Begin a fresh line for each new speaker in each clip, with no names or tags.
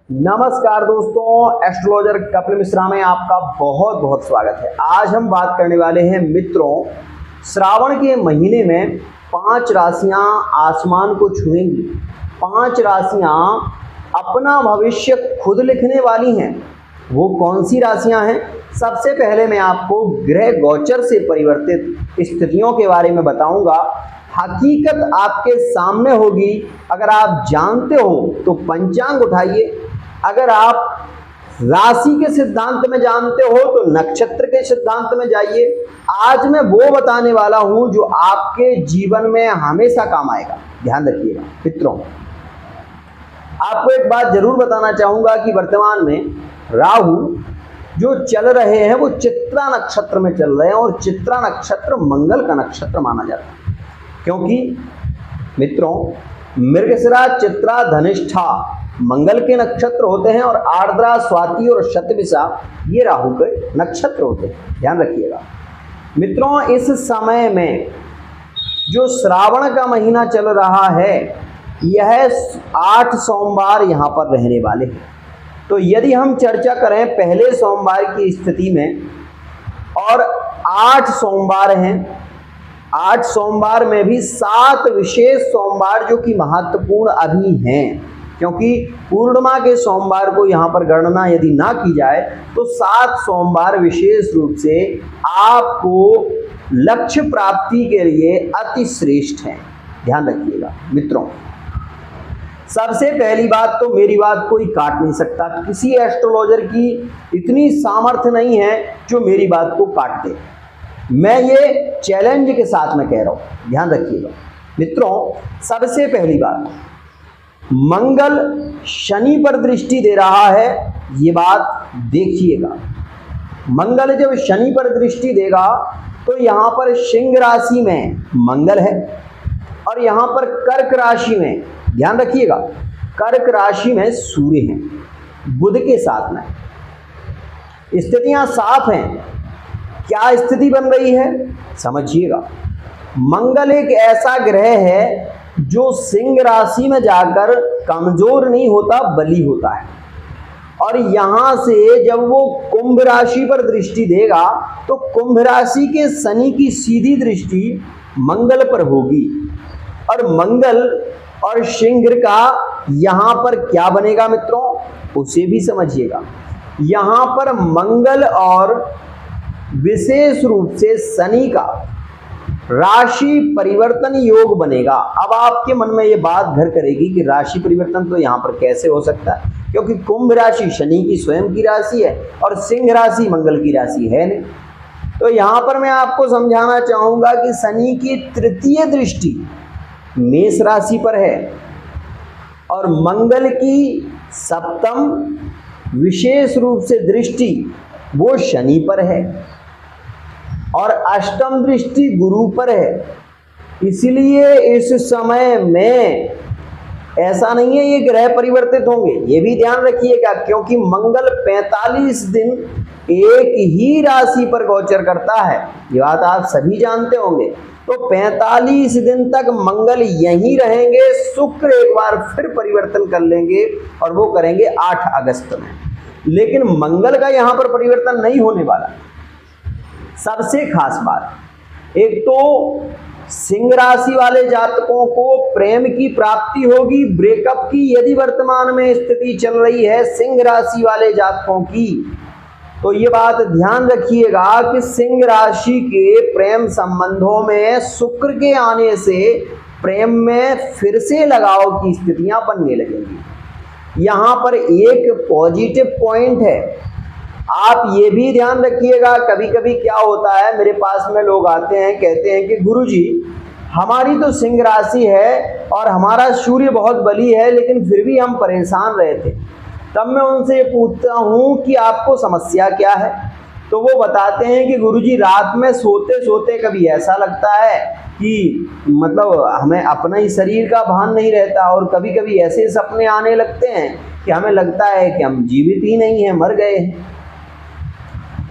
नमस्कार दोस्तों, एस्ट्रोलॉजर कपिल मिश्रा में आपका बहुत बहुत स्वागत है। आज हम बात करने वाले हैं मित्रों, श्रावण के महीने में 5 राशियां आसमान को छुएंगी। 5 राशियां अपना भविष्य खुद लिखने वाली हैं। वो कौन सी राशियां हैं? सबसे पहले मैं आपको ग्रह गोचर से परिवर्तित स्थितियों के बारे में बताऊंगा। हकीकत आपके सामने होगी। अगर आप जानते हो तो पंचांग उठाइए, अगर आप राशि के सिद्धांत में जानते हो तो नक्षत्र के सिद्धांत में जाइए। आज मैं वो बताने वाला हूं जो आपके जीवन में हमेशा काम आएगा। ध्यान रखिएगा मित्रों। आपको एक बात जरूर बताना चाहूंगा कि वर्तमान में राहु जो चल रहे हैं वो चित्रा नक्षत्र में चल रहे हैं, और चित्रा नक्षत्र मंगल का नक्षत्र माना जाता है। क्योंकि मित्रों, मृगशिरा, चित्रा, धनिष्ठा मंगल के नक्षत्र होते हैं, और आर्द्रा, स्वाति और शतभिषा ये राहु के नक्षत्र होते हैं। ध्यान रखिएगा मित्रों। इस समय में जो श्रावण का महीना चल रहा है, यह 8 सोमवार यहाँ पर रहने वाले हैं। तो यदि हम चर्चा करें पहले सोमवार की स्थिति में, और 8 सोमवार हैं, 8 सोमवार में भी 7 विशेष सोमवार जो कि महत्वपूर्ण अभी हैं, क्योंकि पूर्णिमा के सोमवार को यहाँ पर गणना यदि ना की जाए तो 7 सोमवार विशेष रूप से आपको लक्ष्य प्राप्ति के लिए अति श्रेष्ठ हैं। ध्यान रखिएगा मित्रों। सबसे पहली बात तो मेरी बात कोई काट नहीं सकता। किसी एस्ट्रोलॉजर की इतनी सामर्थ्य नहीं है जो मेरी बात को काट दे। मैं ये चैलेंज के साथ में कह रहा हूं। ध्यान रखिएगा मित्रों। सबसे पहली बात, मंगल शनि पर दृष्टि दे रहा है। ये बात देखिएगा, मंगल जब शनि पर दृष्टि देगा तो यहां पर सिंह राशि में मंगल है, और यहां पर कर्क राशि में, ध्यान रखिएगा, कर्क राशि में सूर्य है बुध के साथ में। स्थितियां साफ हैं। क्या स्थिति बन रही है समझिएगा। मंगल एक ऐसा ग्रह है जो सिंह राशि में जाकर कमजोर नहीं होता, बली होता है, और यहां से जब वो कुंभ राशि पर दृष्टि देगा तो कुंभ राशि के शनि की सीधी दृष्टि मंगल पर होगी, और मंगल और सिंह का यहां पर क्या बनेगा मित्रों, उसे भी समझिएगा। यहां पर मंगल और विशेष रूप से शनि का राशि परिवर्तन योग बनेगा। अब आपके मन में ये बात घर करेगी कि राशि परिवर्तन तो यहाँ पर कैसे हो सकता है, क्योंकि कुंभ राशि शनि की स्वयं की राशि है और सिंह राशि मंगल की राशि है नहीं। तो यहाँ पर मैं आपको समझाना चाहूंगा कि शनि की तृतीय दृष्टि मेष राशि पर है, और मंगल की सप्तम विशेष रूप से दृष्टि वो शनि पर है, और अष्टम दृष्टि गुरु पर है। इसलिए इस समय में ऐसा नहीं है ये ग्रह परिवर्तित होंगे, ये भी ध्यान रखिएगा, क्योंकि मंगल 45 दिन एक ही राशि पर गोचर करता है। ये बात आप सभी जानते होंगे। तो 45 दिन तक मंगल यहीं रहेंगे। शुक्र एक बार फिर परिवर्तन कर लेंगे, और वो करेंगे 8 अगस्त में। लेकिन मंगल का यहां पर परिवर्तन नहीं होने वाला। सबसे खास बात, एक तो सिंह राशि वाले जातकों को प्रेम की प्राप्ति होगी, ब्रेकअप की यदि वर्तमान में स्थिति चल रही है सिंह राशि वाले जातकों की, तो ये बात ध्यान रखिएगा कि सिंह राशि के प्रेम संबंधों में शुक्र के आने से प्रेम में फिर से लगाव की स्थितियां बनने लगेंगी। यहां पर एक पॉजिटिव पॉइंट है, आप ये भी ध्यान रखिएगा। कभी कभी क्या होता है, मेरे पास में लोग आते हैं, कहते हैं कि गुरुजी हमारी तो सिंह राशि है और हमारा सूर्य बहुत बली है, लेकिन फिर भी हम परेशान रहे थे। तब मैं उनसे पूछता हूं कि आपको समस्या क्या है, तो वो बताते हैं कि गुरुजी रात में सोते सोते कभी ऐसा लगता है कि मतलब हमें अपना ही शरीर का भान नहीं रहता, और कभी कभी ऐसे सपने आने लगते हैं कि हमें लगता है कि हम जीवित ही नहीं हैं, मर गए हैं।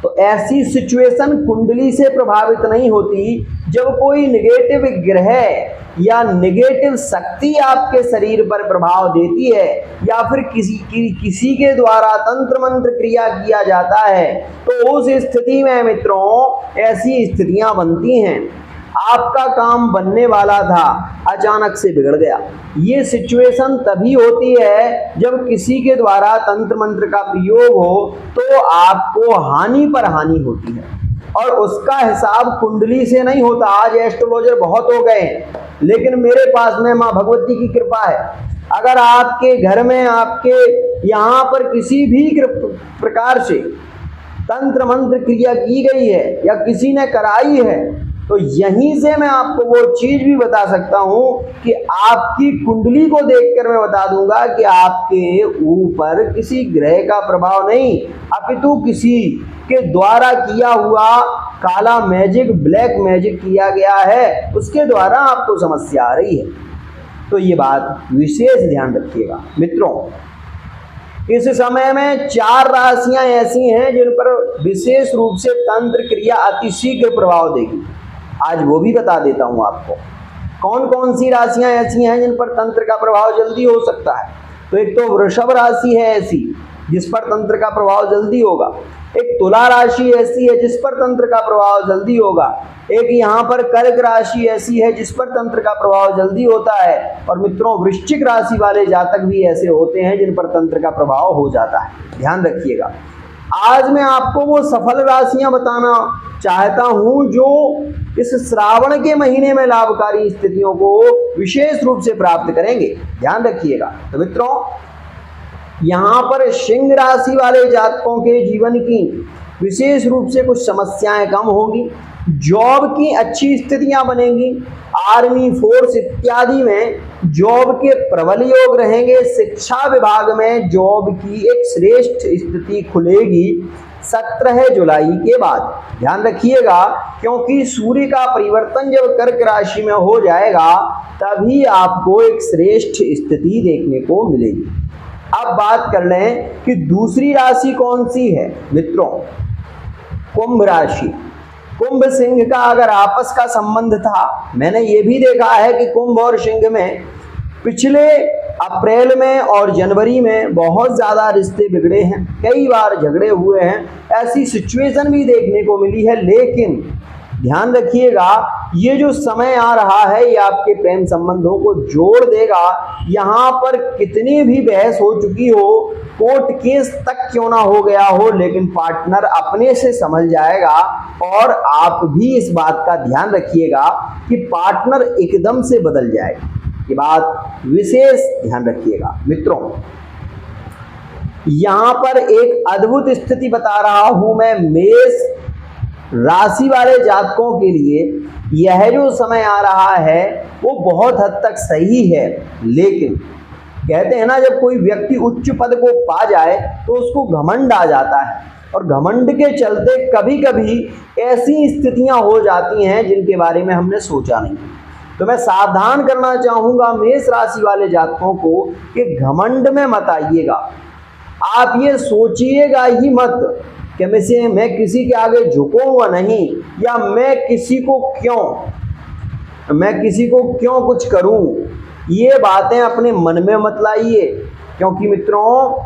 तो ऐसी सिचुएशन कुंडली से प्रभावित नहीं होती, जब कोई नेगेटिव ग्रह या नेगेटिव शक्ति आपके शरीर पर प्रभाव देती है या फिर किसी के द्वारा तंत्र मंत्र क्रिया किया जाता है, तो उस स्थिति में मित्रों ऐसी स्थितियां बनती हैं। आपका काम बनने वाला था, अचानक से बिगड़ गया। ये सिचुएशन तभी होती है जब किसी के द्वारा तंत्र मंत्र का प्रयोग हो, तो आपको हानि पर हानि होती है और उसका हिसाब कुंडली से नहीं होता। आज एस्ट्रोलॉजर बहुत हो गए हैं, लेकिन मेरे पास में माँ भगवती की कृपा है। अगर आपके घर में, आपके यहाँ पर किसी भी प्रकार से तंत्र मंत्र क्रिया की गई है या किसी ने कराई है, तो यहीं से मैं आपको वो चीज भी बता सकता हूं कि आपकी कुंडली को देखकर मैं बता दूंगा कि आपके ऊपर किसी ग्रह का प्रभाव नहीं, अपितु किसी के द्वारा किया हुआ काला मैजिक, ब्लैक मैजिक किया गया है, उसके द्वारा आपको समस्या आ रही है। तो ये बात विशेष ध्यान रखिएगा मित्रों। इस समय में 4 राशियां ऐसी हैं जिन पर विशेष रूप से तंत्र क्रिया अतिशीघ्र प्रभाव देगी। आज वो भी बता देता हूं आपको कौन कौन सी राशियां ऐसी हैं जिन पर तंत्र का प्रभाव जल्दी हो सकता है। तो एक तो वृषभ राशि है ऐसी जिस पर तंत्र का प्रभाव जल्दी होगा। एक तुला राशि ऐसी है जिस पर तंत्र का प्रभाव जल्दी होगा। एक यहाँ पर कर्क राशि ऐसी है जिस पर तंत्र का प्रभाव जल्दी होता है। और मित्रों, वृश्चिक राशि वाले जातक भी ऐसे होते हैं जिन पर तंत्र का प्रभाव हो जाता है, ध्यान रखिएगा। आज मैं आपको वो सफल राशियां बताना चाहता हूं जो इस श्रावण के महीने में लाभकारी स्थितियों को विशेष रूप से प्राप्त करेंगे, ध्यान रखिएगा। तो मित्रों, यहाँ पर सिंह राशि वाले जातकों के जीवन की विशेष रूप से कुछ समस्याएं कम होगी, जॉब की अच्छी स्थितियां बनेंगी, आर्मी, फोर्स इत्यादि में जॉब के प्रबल योग रहेंगे। शिक्षा विभाग में जॉब की एक श्रेष्ठ स्थिति खुलेगी 17 जुलाई के बाद, ध्यान रखिएगा, क्योंकि सूर्य का परिवर्तन जब कर्क राशि में हो जाएगा तभी आपको एक श्रेष्ठ स्थिति देखने को मिलेगी। अब बात कर लें कि दूसरी राशि कौन सी है मित्रों, कुंभ राशि। कुंभ सिंह का अगर आपस का संबंध था, मैंने ये भी देखा है कि कुंभ और सिंह में पिछले अप्रैल में और जनवरी में बहुत ज़्यादा रिश्ते बिगड़े हैं, कई बार झगड़े हुए हैं, ऐसी सिचुएशन भी देखने को मिली है। लेकिन ध्यान रखिएगा, ये जो समय आ रहा है ये आपके प्रेम संबंधों को जोड़ देगा। यहाँ पर कितनी भी बहस हो चुकी हो, कोर्ट केस तक क्यों ना हो गया हो, लेकिन पार्टनर अपने से समझ जाएगा। और आप भी इस बात का ध्यान रखिएगा कि पार्टनर एकदम से बदल जाएगा, ये बात विशेष ध्यान रखिएगा मित्रों। यहाँ पर एक अद्भुत स्थिति बता रहा हूं मैं मेष राशि वाले जातकों के लिए। यह जो समय आ रहा है वो बहुत हद तक सही है, लेकिन कहते हैं ना, जब कोई व्यक्ति उच्च पद को पा जाए तो उसको घमंड आ जाता है, और घमंड के चलते कभी कभी ऐसी स्थितियां हो जाती हैं जिनके बारे में हमने सोचा नहीं। तो मैं सावधान करना चाहूंगा मेष राशि वाले जातकों को कि घमंड में मत आइएगा। आप ये सोचिएगा ही मत कि मैं किसी के आगे झुकूंगा नहीं, या मैं किसी को क्यों कुछ करूं। ये बातें अपने मन में मत लाइए, क्योंकि मित्रों,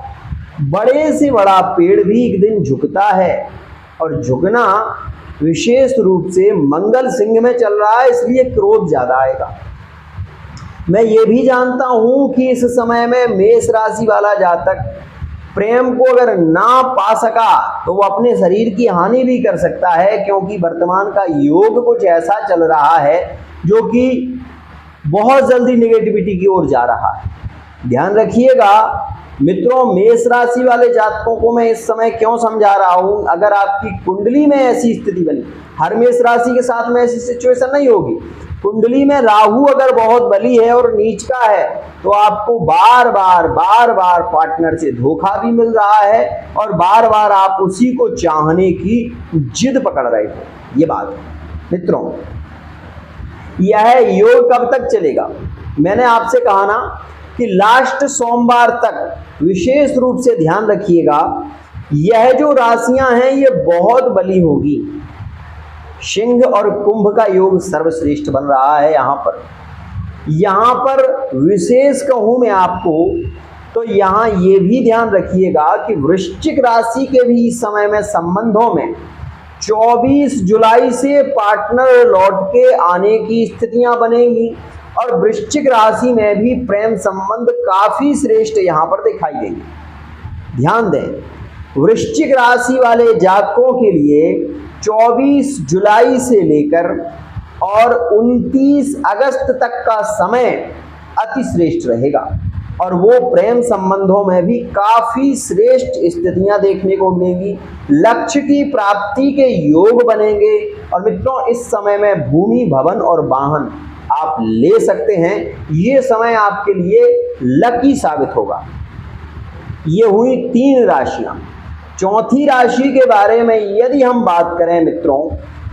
बड़े से बड़ा पेड़ भी एक दिन झुकता है, और झुकना विशेष रूप से मंगल सिंह में चल रहा है, इसलिए क्रोध ज्यादा आएगा। मैं ये भी जानता हूं कि इस समय में मेष राशि वाला जातक प्रेम को अगर ना पा सका तो वो अपने शरीर की हानि भी कर सकता है, क्योंकि वर्तमान का योग कुछ ऐसा चल रहा है जो कि बहुत जल्दी नेगेटिविटी की ओर जा रहा है। ध्यान रखिएगा मित्रों, मेष राशि वाले जातकों को मैं इस समय क्यों समझा रहा हूं, अगर आपकी कुंडली में ऐसी स्थिति बनी, हर मेष राशि के साथ में ऐसी सिचुएशन नहीं होगी। कुंडली में राहु अगर बहुत बली है और नीच का है तो आपको बार बार पार्टनर से धोखा भी मिल रहा है, और बार बार आप उसी को चाहने की जिद पकड़ रहे हो। ये बात मित्रों, यह योग कब तक चलेगा? मैंने आपसे कहा ना कि लास्ट सोमवार तक विशेष रूप से ध्यान रखिएगा। यह जो राशियां हैं ये बहुत बली होगी। सिंह और कुंभ का योग सर्वश्रेष्ठ बन रहा है। यहाँ पर विशेष कहूँ मैं आपको तो यहाँ ये भी ध्यान रखिएगा कि वृश्चिक राशि के भी इस समय में संबंधों में 24 जुलाई से पार्टनर लौट के आने की स्थितियां बनेंगी और वृश्चिक राशि में भी प्रेम संबंध काफी श्रेष्ठ यहाँ पर दिखाई देंगे। ध्यान दें, वृश्चिक राशि वाले जातकों के लिए 24 जुलाई से लेकर और 29 अगस्त तक का समय अति श्रेष्ठ रहेगा और वो प्रेम संबंधों में भी काफी श्रेष्ठ स्थितियां देखने को मिलेंगी। लक्ष्य की प्राप्ति के योग बनेंगे और मित्रों इस समय में भूमि, भवन और वाहन आप ले सकते हैं। ये समय आपके लिए लकी साबित होगा। ये हुई 3 राशियां। चौथी राशि के बारे में यदि हम बात करें मित्रों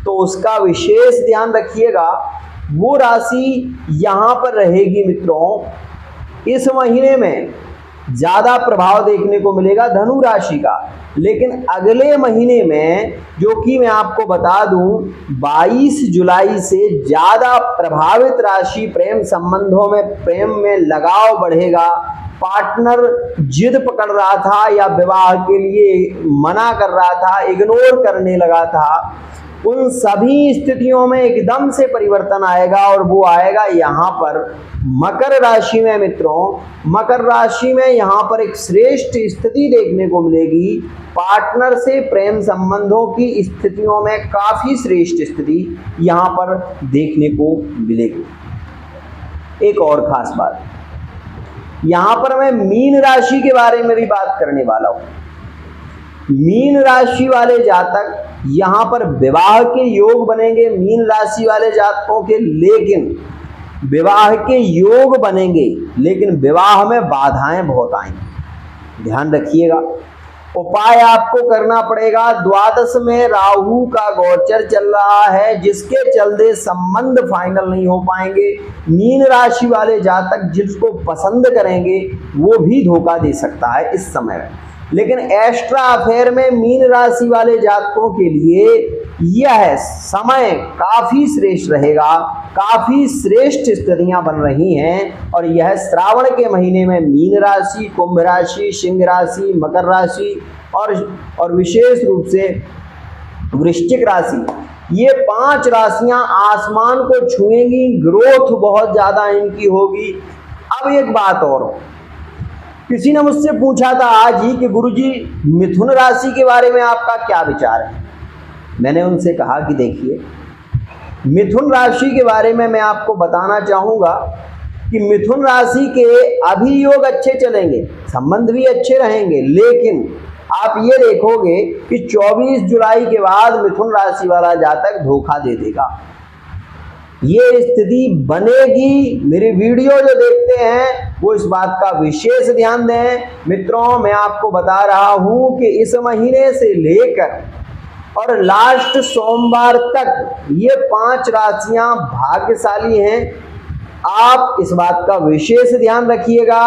तो उसका विशेष ध्यान रखिएगा। वो राशि यहां पर रहेगी मित्रों, इस महीने में ज्यादा प्रभाव देखने को मिलेगा धनु राशि का, लेकिन अगले महीने में जो कि मैं आपको बता दूं 22 जुलाई से ज्यादा प्रभावित राशि प्रेम संबंधों में, प्रेम में लगाव बढ़ेगा। पार्टनर जिद पकड़ रहा था या विवाह के लिए मना कर रहा था, इग्नोर करने लगा था, उन सभी स्थितियों में एकदम से परिवर्तन आएगा और वो आएगा यहाँ पर मकर राशि में। मित्रों मकर राशि में यहाँ पर एक श्रेष्ठ स्थिति देखने को मिलेगी। पार्टनर से प्रेम संबंधों की स्थितियों में काफी श्रेष्ठ स्थिति यहाँ पर देखने को मिलेगी। एक और खास बात, यहाँ पर मैं मीन राशि के बारे में भी बात करने वाला हूँ। मीन राशि वाले जातक यहाँ पर विवाह के योग बनेंगे मीन राशि वाले जातकों के, लेकिन विवाह के योग बनेंगे लेकिन विवाह में बाधाएं बहुत आएंगी। ध्यान रखिएगा। उपाय आपको करना पड़ेगा। द्वादश में राहु का गोचर चल रहा है जिसके चलते संबंध फाइनल नहीं हो पाएंगे। मीन राशि वाले जातक जिसको पसंद करेंगे वो भी धोखा दे सकता है इस समय में, लेकिन एक्स्ट्रा अफेयर में मीन राशि वाले जातकों के लिए यह समय काफी श्रेष्ठ रहेगा। काफी श्रेष्ठ स्थितियां बन रही हैं और यह श्रावण के महीने में मीन राशि, कुंभ राशि, सिंह राशि, मकर राशि और विशेष रूप से वृश्चिक राशि, ये 5 राशियां आसमान को छुएंगी। ग्रोथ बहुत ज्यादा इनकी होगी। अब एक बात और, किसी ने मुझसे पूछा था आज ही कि गुरुजी मिथुन राशि के बारे में आपका क्या विचार है। मैंने उनसे कहा कि देखिए, मिथुन राशि के बारे में मैं आपको बताना चाहूँगा कि मिथुन राशि के अभी योग अच्छे चलेंगे, संबंध भी अच्छे रहेंगे, लेकिन आप ये देखोगे कि 24 जुलाई के बाद मिथुन राशि वाला जातक धोखा दे देगा। ये स्थिति बनेगी। मेरी वीडियो जो देखते हैं वो इस बात का विशेष ध्यान दें। मित्रों मैं आपको बता रहा हूं कि इस महीने से लेकर और लास्ट सोमवार तक ये 5 राशियां भाग्यशाली हैं। आप इस बात का विशेष ध्यान रखिएगा।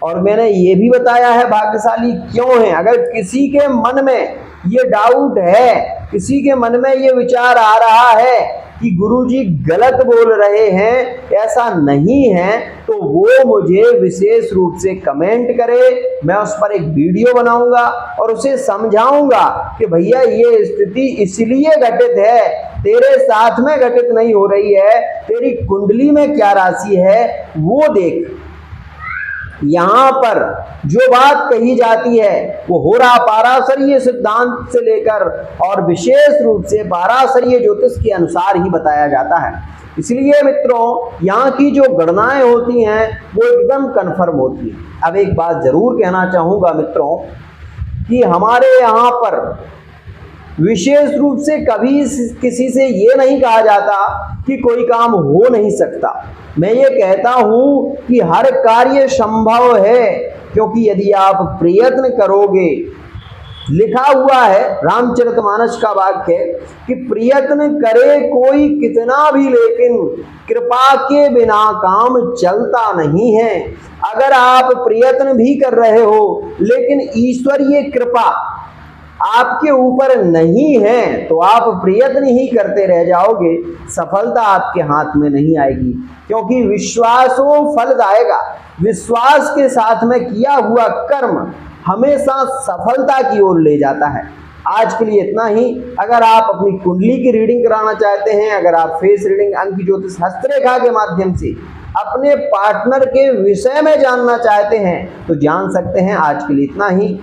और मैंने ये भी बताया है भाग्यशाली क्यों है। अगर किसी के मन में ये डाउट है, किसी के मन में ये विचार आ रहा है कि गुरुजी गलत बोल रहे हैं, ऐसा नहीं है, तो वो मुझे विशेष रूप से कमेंट करे। मैं उस पर एक वीडियो बनाऊंगा और उसे समझाऊंगा कि भैया ये स्थिति इसलिए घटित है, तेरे साथ में घटित नहीं हो रही है, तेरी कुंडली में क्या राशि है वो देख। यहाँ पर जो बात कही जाती है वो हो रहा पाराशरीय सिद्धांत से लेकर और विशेष रूप से पाराशरीय ज्योतिष के अनुसार ही बताया जाता है। इसलिए मित्रों यहाँ की जो गणनाएं होती हैं वो एकदम कन्फर्म होती हैं। अब एक बात जरूर कहना चाहूँगा मित्रों कि हमारे यहाँ पर विशेष रूप से कभी किसी से ये नहीं कहा जाता कि कोई काम हो नहीं सकता। मैं ये कहता हूं कि हर कार्य संभव है, क्योंकि यदि आप प्रयत्न करोगे, लिखा हुआ है रामचरितमानस का वाक्य है कि प्रयत्न करे कोई कितना भी, लेकिन कृपा के बिना काम चलता नहीं है। अगर आप प्रयत्न भी कर रहे हो लेकिन ईश्वरीय कृपा आपके ऊपर नहीं है तो आप प्रयत्न ही करते रह जाओगे, सफलता आपके हाथ में नहीं आएगी। क्योंकि विश्वासो फलदायका, विश्वास के साथ में किया हुआ कर्म हमेशा सफलता की ओर ले जाता है। आज के लिए इतना ही। अगर आप अपनी कुंडली की रीडिंग कराना चाहते हैं, अगर आप फेस रीडिंग, अंक ज्योतिष, हस्तरेखा के माध्यम से अपने पार्टनर के विषय में जानना चाहते हैं तो जान सकते हैं। आज के लिए इतना ही।